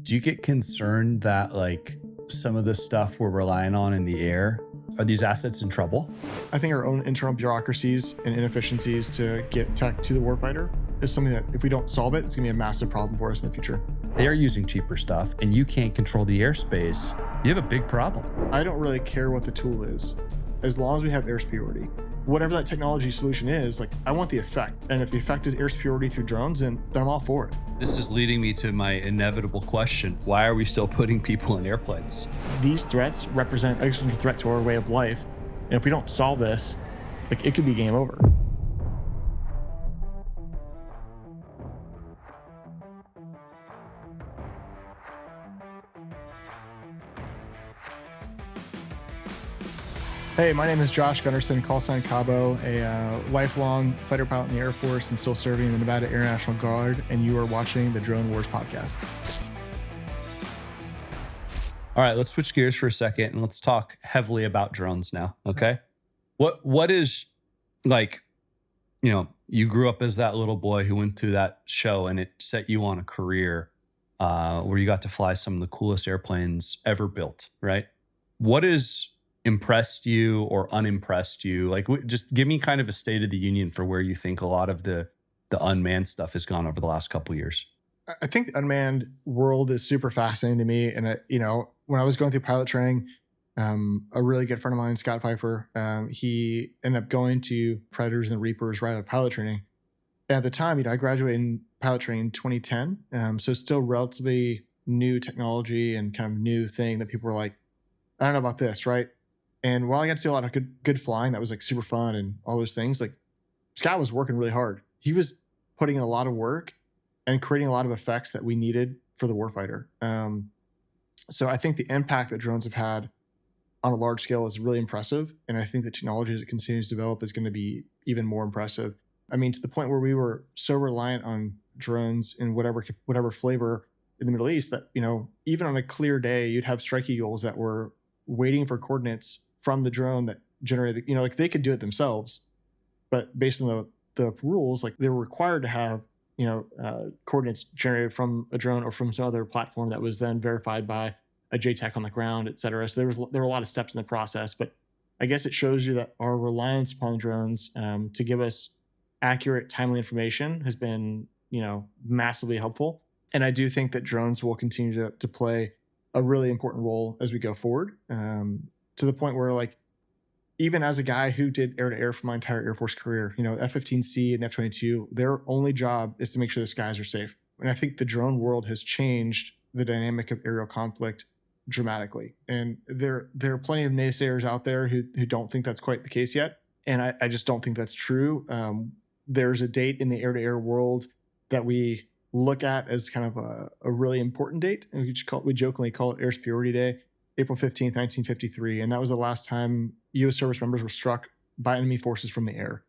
Do you get concerned that like some of the stuff we're relying on in the air, are these assets in trouble? I think our own internal bureaucracies and inefficiencies to get tech to the warfighter is something that if we don't solve it, it's gonna be a massive problem for us in the future. They're using cheaper stuff and you can't control the airspace. You have a big problem. I don't really care what the tool is, as long as we have air superiority. Whatever that technology solution is, like I want the effect. And if the effect is air superiority through drones, then I'm all for it. This is leading me to my inevitable question. Why are we still putting people in airplanes? These threats represent an existential threat to our way of life. And if we don't solve this, like it could be game over. Hey, my name is Josh Gunderson, call sign Cabo, a lifelong fighter pilot in the Air Force and still serving in the Nevada Air National Guard, and you are watching the Drone Wars podcast. All right, let's switch gears for a second and let's talk heavily about drones now, okay? What is, like, you know, you grew up as that little boy who went to that show and it set you on a career where you got to fly some of the coolest airplanes ever built, right? What is impressed you or unimpressed you? Like, just give me kind of a state of the union for where you think a lot of the unmanned stuff has gone over the last couple of years. I think the unmanned world is super fascinating to me. And, you know, when I was going through pilot training, a really good friend of mine, Scott Pfeiffer, he ended up going to Predators and Reapers right out of pilot training. And at the time, you know, I graduated in pilot training in 2010. So it's still relatively new technology and kind of new thing that people were like, I don't know about this, right? And while I got to see a lot of good flying, that was like super fun and all those things, like Scott was working really hard. He was putting in a lot of work and creating a lot of effects that we needed for the warfighter. So I think the impact that drones have had on a large scale is really impressive. And I think the technology as it continues to develop is going to be even more impressive. I mean, to the point where we were so reliant on drones in whatever flavor in the Middle East that, you know, even on a clear day, you'd have strike eagles that were waiting for coordinates from the drone that generated, you know, like they could do it themselves, but based on the rules, like they were required to have, you know, coordinates generated from a drone or from some other platform that was then verified by a JTAC on the ground, et cetera. So there were a lot of steps in the process, but I guess it shows you that our reliance upon drones to give us accurate, timely information has been, you know, massively helpful. And I do think that drones will continue to play a really important role as we go forward. To the point where, like, even as a guy who did air-to-air for my entire Air Force career, you know, F-15C and F-22, their only job is to make sure the skies are safe. And I think the drone world has changed the dynamic of aerial conflict dramatically. And there are plenty of naysayers out there who don't think that's quite the case yet. And I just don't think that's true. There's a date in the air-to-air world that we look at as kind of a really important date. And we jokingly call it Air Superiority Day. April 15th, 1953. And that was the last time U.S. service members were struck by enemy forces from the air.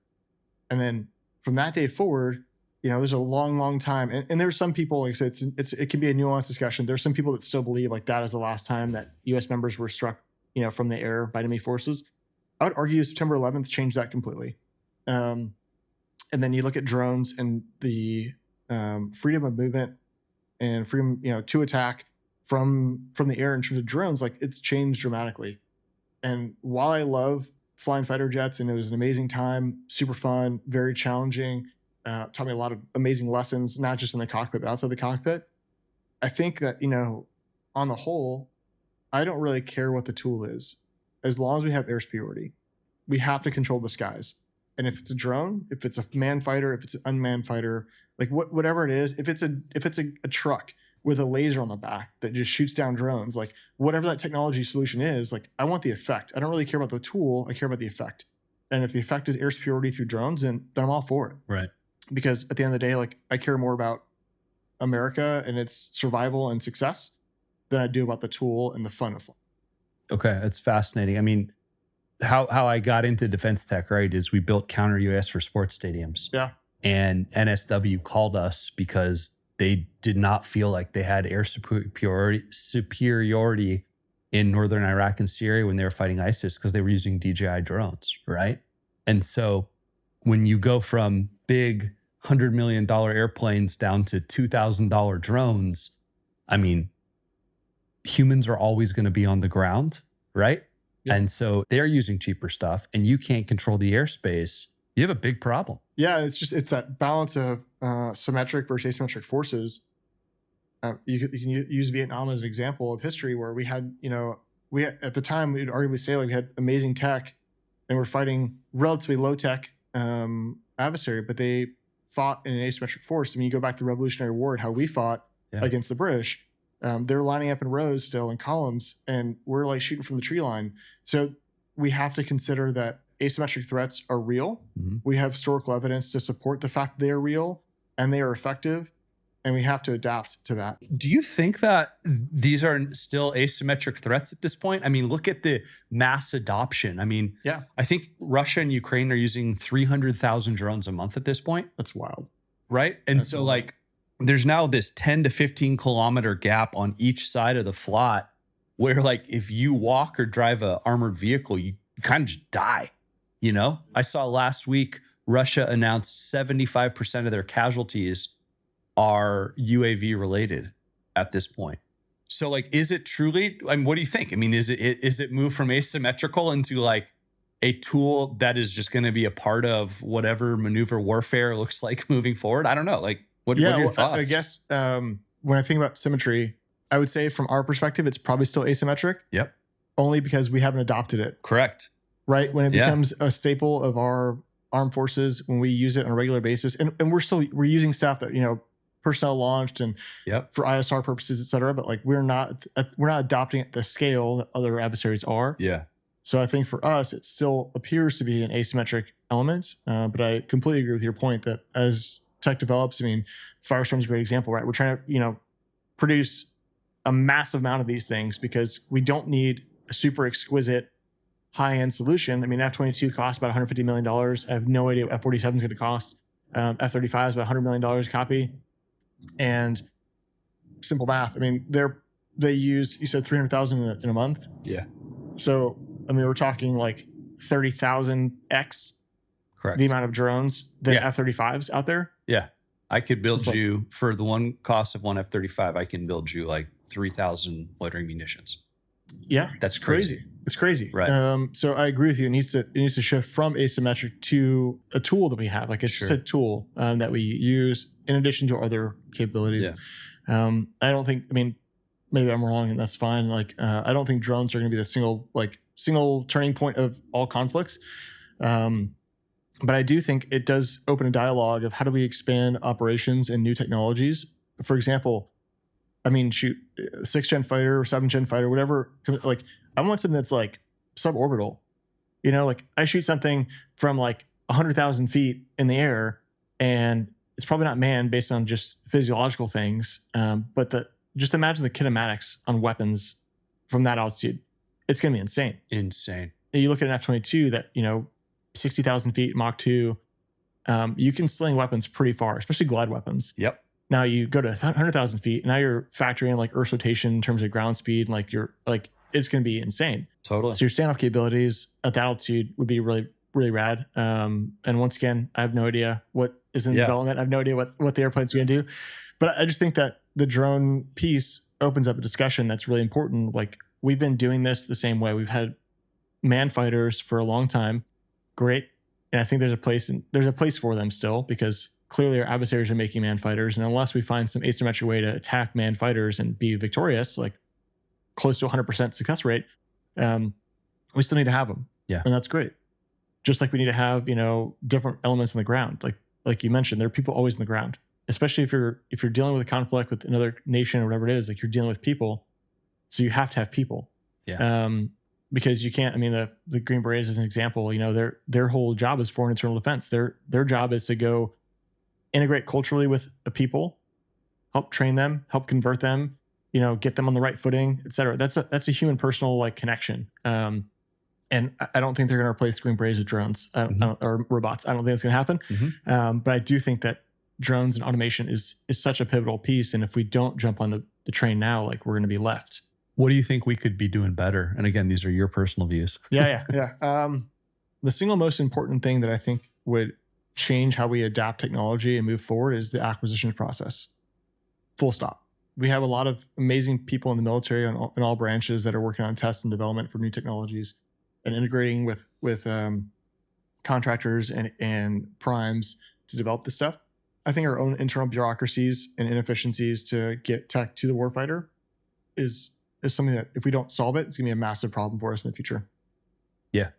And then from that day forward, you know, there's a long, long time. And there's some people, like I said, it can be a nuanced discussion. There's some people that still believe like that is the last time that U.S. members were struck, you know, from the air by enemy forces. I would argue September 11th changed that completely. And then you look at drones and the freedom of movement and freedom, you know, to attack from the air in terms of drones, like it's changed dramatically. And while I love flying fighter jets and it was an amazing time, super fun, very challenging, taught me a lot of amazing lessons, not just in the cockpit, but outside the cockpit. I think that, you know, on the whole, I don't really care what the tool is. As long as we have air superiority, we have to control the skies. And if it's a drone, if it's a manned fighter, if it's an unmanned fighter, like whatever it is, if it's a truck with a laser on the back that just shoots down drones, like whatever that technology solution is, like I want the effect. I don't really care about the tool. I care about the effect. And if the effect is air superiority through drones, then I'm all for it. Right. Because at the end of the day, like I care more about America and its survival and success than I do about the tool and the fun of flying. Okay. That's fascinating. I mean, how I got into defense tech, right, is we built counter UAS for sports stadiums. Yeah. And NSW called us because they did not feel like they had air superiority in northern Iraq and Syria when they were fighting ISIS because they were using DJI drones, right? And so when you go from big $100 million airplanes down to $2,000 drones, I mean, humans are always going to be on the ground, right? Yep. And so they're using cheaper stuff and you can't control the airspace. You have a big problem. Yeah, it's that balance of symmetric versus asymmetric forces. You can use Vietnam as an example of history where we had, at the time we'd arguably say like we had amazing tech and we're fighting relatively low tech adversary, but they fought in an asymmetric force. I mean, you go back to the Revolutionary War and how we fought against the British. They're lining up in rows still in columns, and we're like shooting from the tree line. So we have to consider that asymmetric threats are real. Mm-hmm. We have historical evidence to support the fact they are real and they are effective, and we have to adapt to that. Do you think that these are still asymmetric threats at this point? I mean, look at the mass adoption. I mean, Yeah. I think Russia and Ukraine are using 300,000 drones a month at this point, That's wild. right? And That's so wild. like there's now this 10 to 15 kilometer gap on each side of the flot where like if you walk or drive a armored vehicle, you kind of just die. You know, I saw last week Russia announced 75% of their casualties are UAV related at this point. So like, is it truly, I mean, what do you think? I mean, is it moved from asymmetrical into like a tool that is just going to be a part of whatever maneuver warfare looks like moving forward? I don't know. Like, what are your thoughts? I guess when I think about symmetry, I would say from our perspective, it's probably still asymmetric. Yep. Only because we haven't adopted it. Correct. Right. When it becomes a staple of our armed forces, when we use it on a regular basis, and we're using stuff that, personnel launched and for ISR purposes, et cetera. But like we're not adopting it at the scale that other adversaries are. Yeah. So I think for us, it still appears to be an asymmetric element. But I completely agree with your point that as tech develops, I mean, Firestorm's a great example, right? We're trying to, produce a massive amount of these things because we don't need a super exquisite high-end solution. I mean, F-22 costs about $150 million. I have no idea what F-47 is going to cost. F-35 is about $100 million a copy. And simple math. I mean, they use, you said 300,000 in a month. Yeah. So, I mean, we're talking like 30,000x Correct. the amount of drones than Yeah. F-35s out there. Yeah. I could build It's like- you for the one cost of one F-35. I can build you like 3,000 loitering munitions. Yeah. That's crazy. It's crazy. Right. So I agree with you. It needs to shift from asymmetric to a tool that we have. Like it's just a tool that we use in addition to our other capabilities. Yeah. I don't think, I mean, maybe I'm wrong and that's fine. Like, I don't think drones are going to be the single turning point of all conflicts. But I do think it does open a dialogue of how do we expand operations and new technologies. For example, I mean, shoot, 6th gen fighter or 7th gen fighter, whatever. Like, I want something that's like suborbital. Like I shoot something from like 100,000 feet in the air, and it's probably not manned based on just physiological things. But just imagine the kinematics on weapons from that altitude. It's going to be insane. Insane. And you look at an F-22 that 60,000 feet, Mach 2. You can sling weapons pretty far, especially glide weapons. Yep. Now you go to 100,000 feet. Now you're factoring in like Earth's rotation in terms of ground speed. And it's going to be insane. Totally. So your standoff capabilities at that altitude would be really, really rad. And once again, I have no idea what is in development. I have no idea what the airplane's going to do. But I just think that the drone piece opens up a discussion that's really important. Like we've been doing this the same way. We've had manned fighters for a long time. Great. And I think there's a place for them still because clearly our adversaries are making manned fighters. And unless we find some asymmetric way to attack manned fighters and be victorious, like close to 100% success rate, we still need to have them. Yeah. And that's great. Just like we need to have, different elements in the ground. Like you mentioned, there are people always in the ground, especially if you're dealing with a conflict with another nation or whatever it is, like you're dealing with people. So you have to have people. Yeah. Because you can't, I mean, the Green Berets as an example, their whole job is foreign internal defense. Their job is to go integrate culturally with the people, help train them, help convert them, get them on the right footing, et cetera. That's a human personal like connection. And I don't think they're going to replace Green Berets with drones or robots. I don't think it's going to happen. Mm-hmm. But I do think that drones and automation is such a pivotal piece. And if we don't jump on the train now, like we're going to be left. What do you think we could be doing better? And again, these are your personal views. Yeah. The single most important thing that I think would change how we adapt technology and move forward is the acquisitions process. Full stop. we have a lot of amazing people in the military in all branches that are working on test and development for new technologies and integrating with contractors and primes to develop this stuff. I think our own internal bureaucracies and inefficiencies to get tech to the warfighter is something that if we don't solve it, it's gonna be a massive problem for us in the future. Yeah.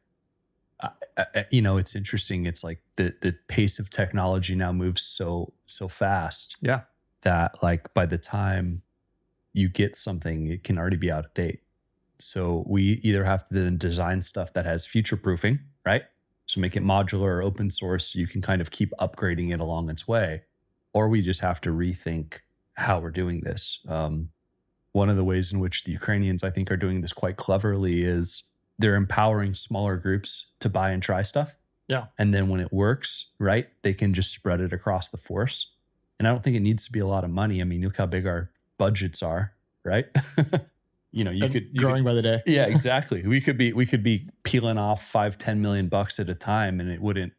It's interesting. It's like the pace of technology now moves so fast. Yeah. That like by the time you get something, it can already be out of date. So we either have to then design stuff that has future proofing, right? So make it modular or open source so you can kind of keep upgrading it along its way, or we just have to rethink how we're doing this. One of the ways in which the Ukrainians, I think, are doing this quite cleverly is they're empowering smaller groups to buy and try stuff. Yeah. And then when it works, right, they can just spread it across the force. And I don't think it needs to be a lot of money. I mean, look how big our budgets are, right? You could growing by the day. Yeah, exactly. We could be peeling off $5-10 million at a time, and it wouldn't,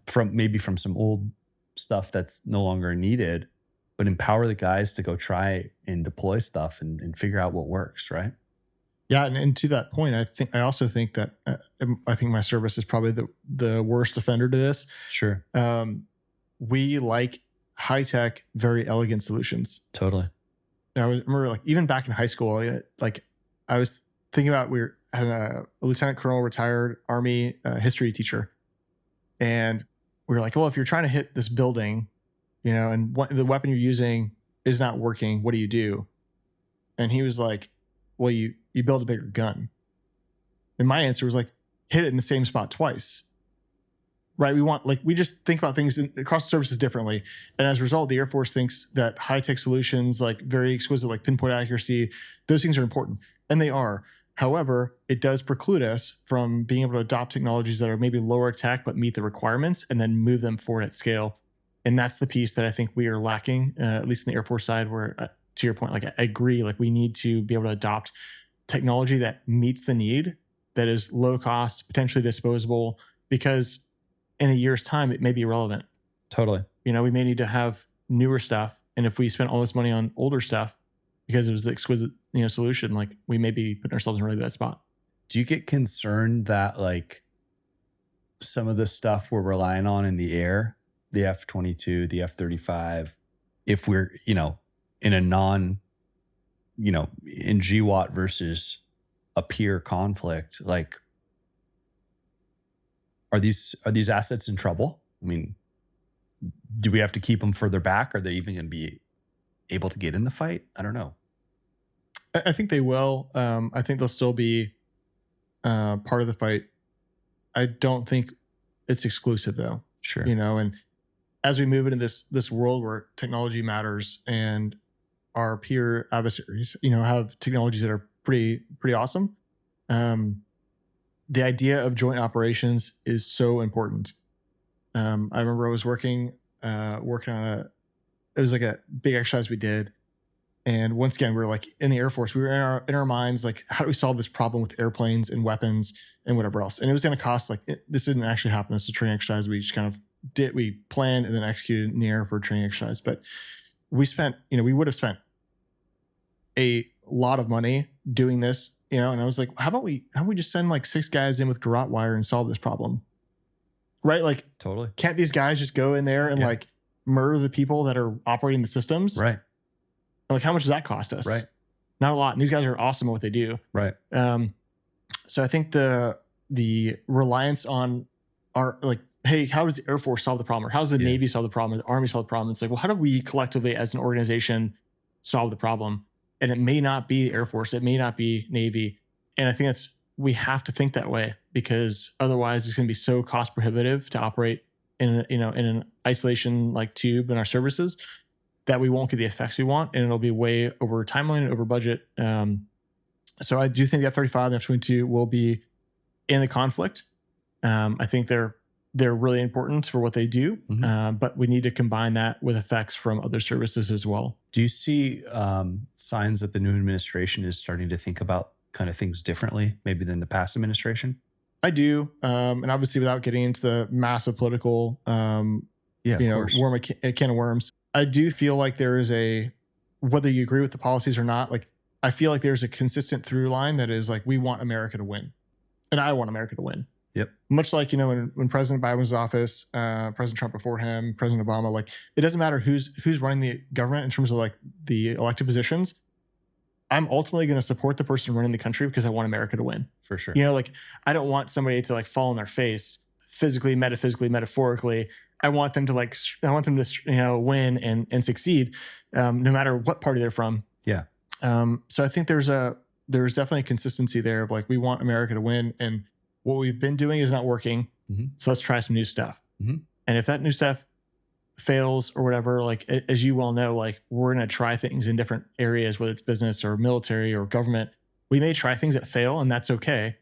from some old stuff that's no longer needed, but empower the guys to go try and deploy stuff and figure out what works, right? Yeah, and to that point, I also think that I think my service is probably the worst offender to this. Sure. We like high tech, very elegant solutions. Totally. I remember, like, even back in high school, like I was thinking about had a lieutenant colonel, retired Army history teacher, and we were like, well, if you're trying to hit this building, and the weapon you're using is not working, what do you do? And he was like, well, you build a bigger gun. And my answer was like, hit it in the same spot twice. Right? We just think about things across the services differently. And as a result, the Air Force thinks that high-tech solutions, like very exquisite, like pinpoint accuracy, those things are important. And they are. However, it does preclude us from being able to adopt technologies that are maybe lower tech, but meet the requirements and then move them forward at scale. And that's the piece that I think we are lacking, at least in the Air Force side, where, to your point, like, I agree, like, we need to be able to adopt technology that meets the need, that is low cost, potentially disposable, because in a year's time, it may be irrelevant. Totally. We may need to have newer stuff. And if we spent all this money on older stuff because it was the exquisite, solution, like, we may be putting ourselves in a really bad spot. Do you get concerned that, like, some of the stuff we're relying on in the air, the F-22, the F-35, if we're, in a in GWAT versus a peer conflict, like, are these assets in trouble? I mean, do we have to keep them further back? Are they even going to be able to get in the fight? I don't know. I think they will. I think they'll still be part of the fight. I don't think it's exclusive, though. Sure. And as we move into this world where technology matters and our peer adversaries, have technologies that are pretty awesome. The idea of joint operations is so important. I remember I was working on it was like a big exercise we did. And once again, we were like in the Air Force, we were in our minds, like, how do we solve this problem with airplanes and weapons and whatever else? And it was going to cost, like, this didn't actually happen. This is a training exercise. We just kind of we planned and then executed in the air for a training exercise. But we spent, we would have spent a lot of money doing this, and I was like, how about we just send like 6 guys in with garrote wire and solve this problem? Right? Like, totally. Can't these guys just go in there and like murder the people that are operating the systems? Right. Like, how much does that cost us? Right. Not a lot. And these guys are awesome at what they do. Right. So I think the reliance on our, like, hey, how does the Air Force solve the problem? Or how does the Navy solve the problem? Or the Army solve the problem? It's like, well, how do we collectively as an organization solve the problem? And it may not be Air Force. It may not be Navy. And I think we have to think that way, because otherwise it's going to be so cost prohibitive to operate in an isolation like tube in our services that we won't get the effects we want. And it'll be way over timeline and over budget. So I do think the F-35 and F-22 will be in the conflict. I think they're really important for what they do, but we need to combine that with effects from other services as well. Do you see signs that the new administration is starting to think about kind of things differently, maybe than the past administration? I do, and obviously without getting into the massive political, a can of worms, I do feel like there is whether you agree with the policies or not, like I feel like there's a consistent through line that is like, we want America to win. And I want America to win. Yep. Much like, when President Biden was in office, President Trump before him, President Obama, like it doesn't matter who's running the government in terms of like the elected positions. I'm ultimately going to support the person running the country because I want America to win. For sure. Like I don't want somebody to like fall on their face physically, metaphysically, metaphorically. I want them to win and succeed, no matter what party they're from. Yeah. So I think there's definitely a consistency there of like, we want America to win, and what we've been doing is not working. Mm-hmm. So let's try some new stuff. Mm-hmm. And if that new stuff fails or whatever, like as you well know, like we're going to try things in different areas, whether it's business or military or government. We may try things that fail, and that's okay.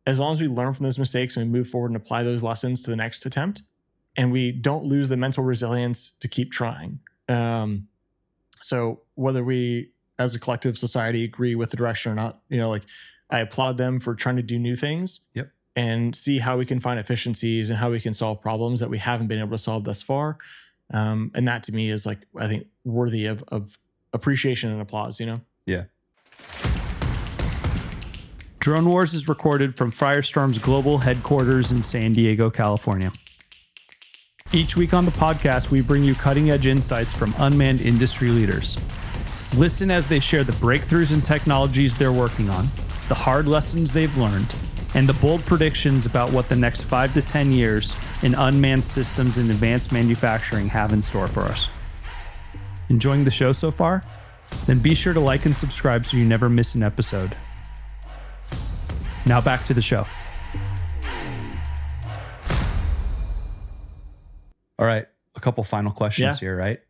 As long as we learn from those mistakes and we move forward and apply those lessons to the next attempt, and we don't lose the mental resilience to keep trying. So whether we as a collective society agree with the direction or not, like I applaud them for trying to do new things. Yep. And see how we can find efficiencies and how we can solve problems that we haven't been able to solve thus far. And that to me is like, I think worthy of appreciation and applause, Yeah. Drone Wars is recorded from Firestorm's global headquarters in San Diego, California. Each week on the podcast, we bring you cutting-edge insights from unmanned industry leaders. Listen as they share the breakthroughs and technologies they're working on, the hard lessons they've learned, and the bold predictions about what the next 5 to 10 years in unmanned systems and advanced manufacturing have in store for us. Enjoying the show so far? Then be sure to like and subscribe so you never miss an episode. Now back to the show. All right, a couple final questions here, right?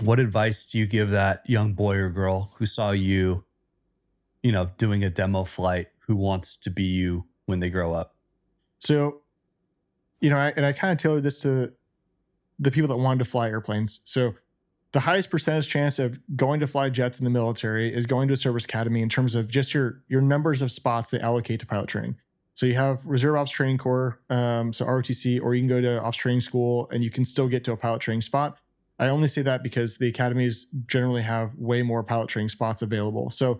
What advice do you give that young boy or girl who saw you, doing a demo flight, who wants to be you when they grow up? So, I kind of tailored this to the people that wanted to fly airplanes. So the highest percentage chance of going to fly jets in the military is going to a service academy in terms of just your numbers of spots they allocate to pilot training. So you have Reserve Ops Training Corps, so ROTC, or you can go to Ops Training School and you can still get to a pilot training spot. I only say that because the academies generally have way more pilot training spots available. So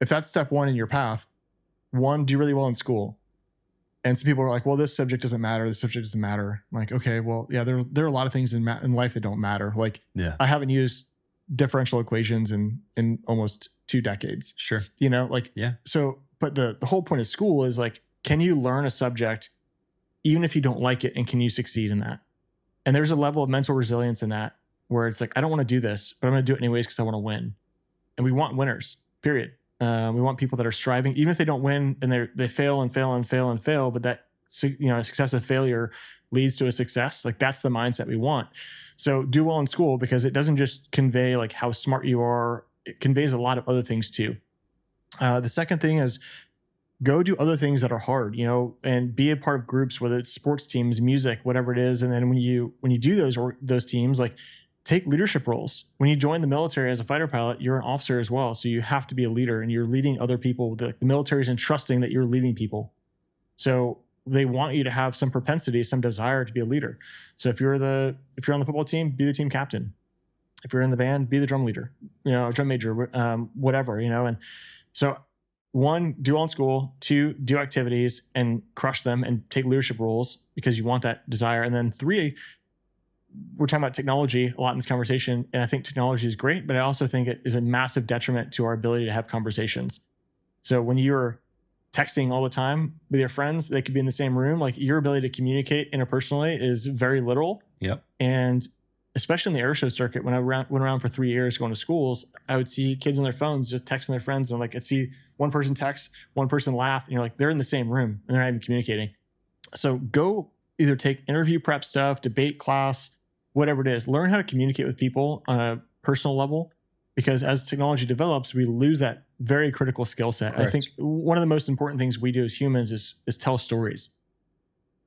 if that's step one in your path, one, do really well in school. And some people are like, well, this subject doesn't matter. This subject doesn't matter. I'm like, okay, well, yeah, there are a lot of things in life that don't matter. Like, I haven't used differential equations in almost 2 decades. Sure. So, but the whole point of school is like, can you learn a subject even if you don't like it, and can you succeed in that? And there's a level of mental resilience in that where it's like, I don't want to do this, but I'm going to do it anyways because I want to win. And we want winners, period. We want people that are striving, even if they don't win and they fail and fail and fail and fail, but that, successive failure leads to a success. Like that's the mindset we want. So do well in school because it doesn't just convey like how smart you are. It conveys a lot of other things too. The second thing is go do other things that are hard, and be a part of groups, whether it's sports teams, music, whatever it is. And then when you do those teams, like take leadership roles. When you join the military as a fighter pilot, you're an officer as well. So you have to be a leader and you're leading other people. The military is entrusting that you're leading people. So they want you to have some propensity, some desire to be a leader. So if you're on the football team, be the team captain. If you're in the band, be the drum leader, drum major, whatever, and so 1, do well in school. 2, do activities and crush them and take leadership roles because you want that desire. And then 3, we're talking about technology a lot in this conversation. And I think technology is great, but I also think it is a massive detriment to our ability to have conversations. So when you're texting all the time with your friends, they could be in the same room, like your ability to communicate interpersonally is very little. Yep. And especially in the airshow circuit, when I went around for 3 years going to schools, I would see kids on their phones just texting their friends. And I'd see one person text, one person laugh, and you're like, they're in the same room and they're not even communicating. So go either take interview prep stuff, debate class, whatever it is. Learn how to communicate with people on a personal level, because as technology develops, we lose that very critical skill set. Correct. I think one of the most important things we do as humans is tell stories.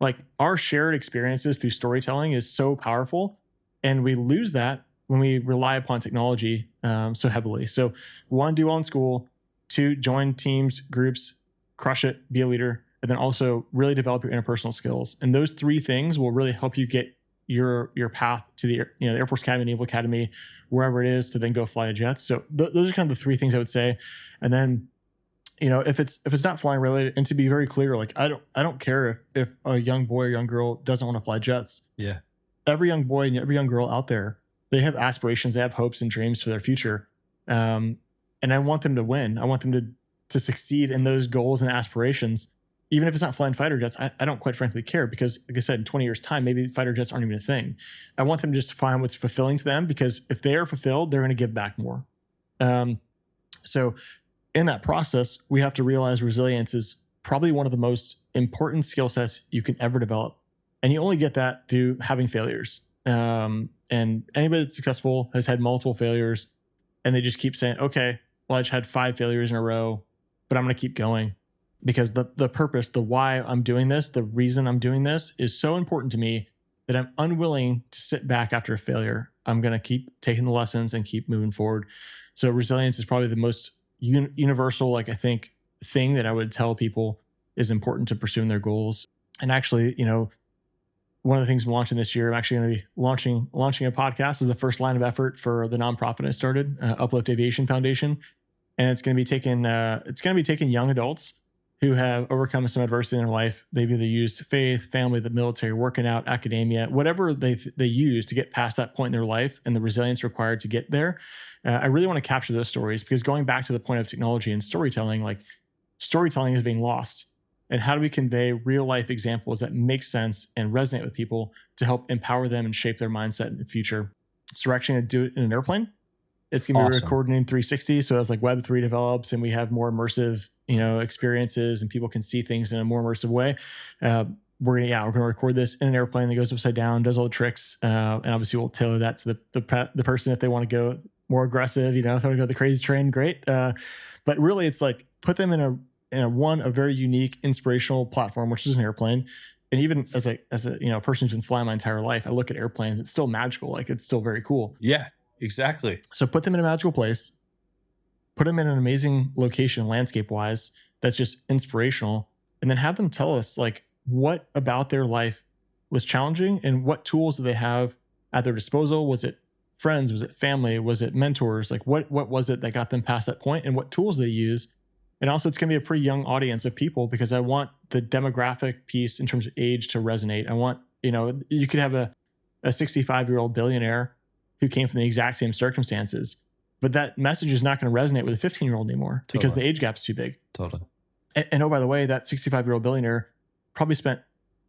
Like our shared experiences through storytelling is so powerful. And we lose that when we rely upon technology so heavily. So 1, do well in school. 2, join teams, groups, crush it, be a leader, and then also really develop your interpersonal skills. And those 3 things will really help you get your path to the the Air Force Academy, Naval Academy, wherever it is, to then go fly jets. So those are kind of the three things I would say. And then, if it's not flying related, and to be very clear, like I don't care if a young boy or young girl doesn't want to fly jets. Yeah. Every young boy and every young girl out there, they have aspirations, they have hopes and dreams for their future. And I want them to win. I want them to succeed in those goals and aspirations. Even if it's not flying fighter jets, I don't quite frankly care, because like I said, in 20 years time, maybe fighter jets aren't even a thing. I want them to just find what's fulfilling to them, because if they are fulfilled, they're going to give back more. So in that process, we have to realize resilience is probably one of the most important skill sets you can ever develop. And you only get that through having failures. And anybody that's successful has had multiple failures, and they just keep saying, okay, well, I just had 5 failures in a row, but I'm going to keep going. Because the purpose, the why I'm doing this, the reason I'm doing this is so important to me that I'm unwilling to sit back after a failure. I'm going to keep taking the lessons and keep moving forward. So resilience is probably the most universal, like I think, thing that I would tell people is important to pursuing their goals. And actually, one of the things I'm launching this year, I'm actually going to be launching a podcast as the first line of effort for the nonprofit I started, Uplift Aviation Foundation. And it's going to be taking young adults who have overcome some adversity in their life. They've either used faith, family, the military, working out, academia, whatever they use to get past that point in their life, and the resilience required to get there. I really want to capture those stories, because going back to the point of technology and storytelling, like storytelling is being lost. And how do we convey real life examples that make sense and resonate with people to help empower them and shape their mindset in the future? So we're actually going to do it in an airplane. It's going to be recording in 360. So as like Web3 develops and we have more immersive, experiences, and people can see things in a more immersive way, we're going to record this in an airplane that goes upside down, does all the tricks. And obviously we'll tailor that to the person if they want to go more aggressive, if they want to go the crazy train, great. But really it's like put them in a very unique, inspirational platform, which is an airplane. And even as a person who's been flying my entire life, I look at airplanes, it's still magical. Like it's still very cool. Yeah, exactly. So put them in a magical place, put them in an amazing location, landscape wise, that's just inspirational. And then have them tell us like what about their life was challenging, and what tools do they have at their disposal? Was it friends? Was it family? Was it mentors? Like what was it that got them past that point, and what tools they use? And also it's going to be a pretty young audience of people, because I want the demographic piece in terms of age to resonate. I want, you could have a 65-year-old billionaire who came from the exact same circumstances, but that message is not going to resonate with a 15-year-old anymore, because the age gap's too big. Totally. And oh, by the way, that 65-year-old billionaire probably spent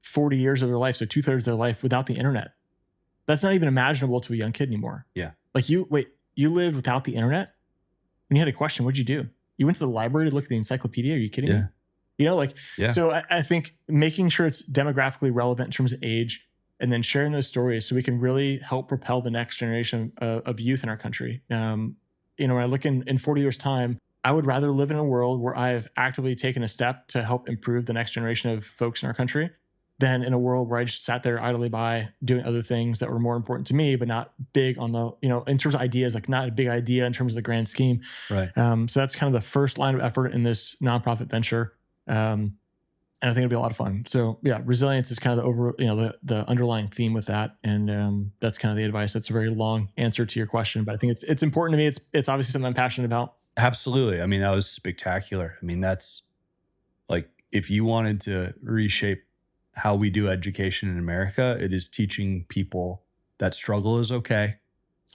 40 years of their life, so 2/3 of their life, without the internet. That's not even imaginable to a young kid anymore. Yeah. Like you lived without the internet and you had a question, what'd you do? You went to the library to look at the encyclopedia? Are you kidding me? So I think making sure it's demographically relevant in terms of age, and then sharing those stories so we can really help propel the next generation of youth in our country. When I look in 40 years time, I would rather live in a world where I've actively taken a step to help improve the next generation of folks in our country, than in a world where I just sat there idly by doing other things that were more important to me, but not big on the, in terms of ideas, like not a big idea in terms of the grand scheme. Right. So that's kind of the first line of effort in this nonprofit venture. And I think it'll be a lot of fun. So yeah, resilience is kind of the underlying theme with that. And that's kind of the advice. That's a very long answer to your question, but I think it's important to me. It's obviously something I'm passionate about. Absolutely. I mean, that was spectacular. I mean, that's like, if you wanted to reshape how we do education in America, it is teaching people that struggle is okay.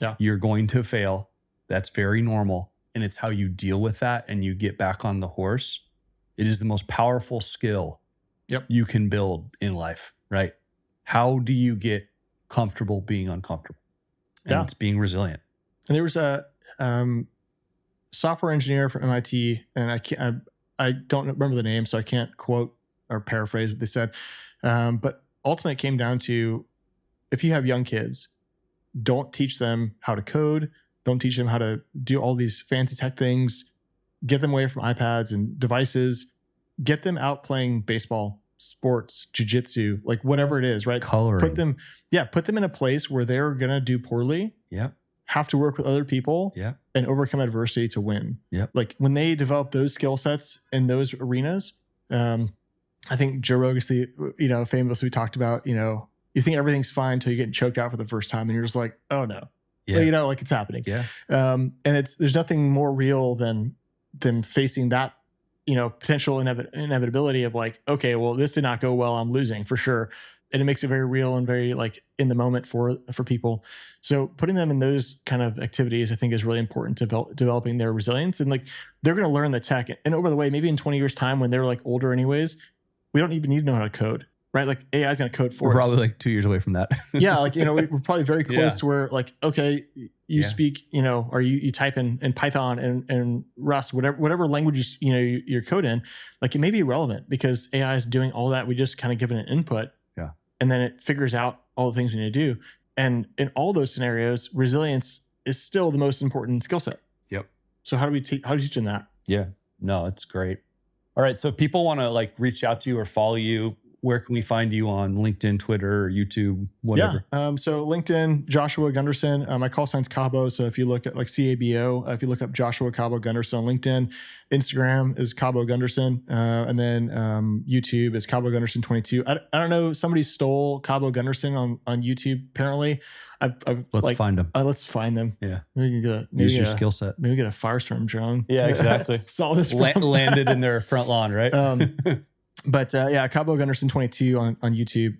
Yeah. You're going to fail. That's very normal. And it's how you deal with that and you get back on the horse. It is the most powerful skill you can build in life, right? How do you get comfortable being uncomfortable? And it's being resilient. And there was a software engineer from MIT, and I don't remember the name, so I can't quote or paraphrase what they said. But ultimately it came down to, if you have young kids, don't teach them how to code. Don't teach them how to do all these fancy tech things. Get them away from iPads and devices. Get them out playing baseball, sports, jujitsu, like whatever it is, right? Coloring. Put them in a place where they're going to do poorly. Yep. Have to work with other people. Yep. And overcome adversity to win. Yep. Like when they develop those skill sets in those arenas, I think Joe Rogan, famously talked about, you think everything's fine until you get choked out for the first time, and you're just like, oh no, Yeah. you know, like it's happening. Yeah. And there's nothing more real than facing that, you know, potential inevitability of like, okay, well, this did not go well. I'm losing for sure. And it makes it very real and very like in the moment for people. So putting them in those kind of activities, I think, is really important to developing their resilience. And like, they're going to learn the tech. And over the way, maybe in 20 years time, when they're like older anyways, we don't even need to know how to code, right? Like AI is going to code for us. We're probably like 2 years away from that. Yeah. Like, you know, we're probably very close to where like, okay, you speak, you know, or you type in Python and Rust, whatever language you're code in, like it may be irrelevant because AI is doing all that. We just kind of give it an input. Yeah. And then it figures out all the things we need to do. And in all those scenarios, resilience is still the most important skill set. Yep. So how do you teach them that? Yeah. No, it's great. All right. So if people want to like reach out to you or follow you, where can we find you on LinkedIn, Twitter, or YouTube, whatever? Yeah. So LinkedIn, Joshua Gunderson. My call sign's Cabo. So if you look at like CABO, if you look up Joshua Cabo Gunderson on LinkedIn, Instagram is Cabo Gunderson. And then YouTube is Cabo Gunderson 22. I don't know. Somebody stole Cabo Gunderson on YouTube, apparently. Let's find them. Let's find them. Yeah. Maybe use your skill set. Maybe get a Firestorm drone. Yeah, exactly. Solve this landed in their front lawn, right? But yeah, Cabo Gunderson 22 on YouTube.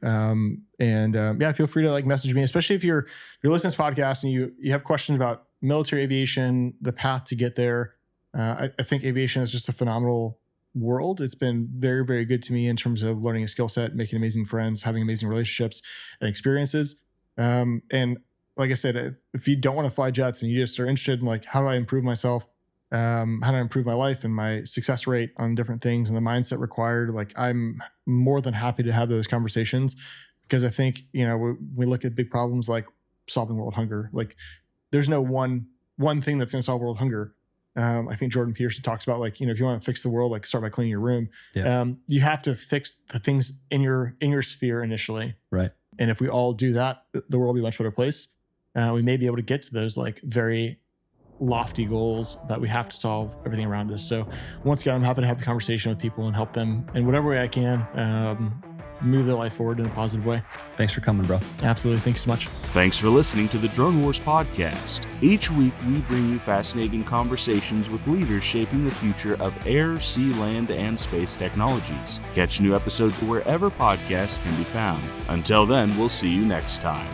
Yeah, feel free to like message me, especially if you're listening to this podcast and you have questions about military aviation, the path to get there. I think aviation is just a phenomenal world. It's been very, very good to me in terms of learning a skill set, making amazing friends, having amazing relationships and experiences. And like I said, if you don't want to fly jets and you just are interested in like, how do I improve myself? How do I improve my life and my success rate on different things and the mindset required? Like, I'm more than happy to have those conversations because I think, you know, we look at big problems like solving world hunger. Like, there's no one thing that's going to solve world hunger. I think Jordan Peterson talks about like, you know, if you want to fix the world, like start by cleaning your room. Yeah. You have to fix the things in your sphere initially. Right. And if we all do that, the world will be a much better place. We may be able to get to those like very lofty goals, but we have to solve everything around us. So once again, I'm happy to have the conversation with people and help them in whatever way I can move their life forward in a positive way. Thanks for coming, bro. Absolutely. Thanks so much. Thanks for listening to the Drone Wars podcast. Each week, we bring you fascinating conversations with leaders shaping the future of air, sea, land, and space technologies. Catch new episodes wherever podcasts can be found. Until then, we'll see you next time.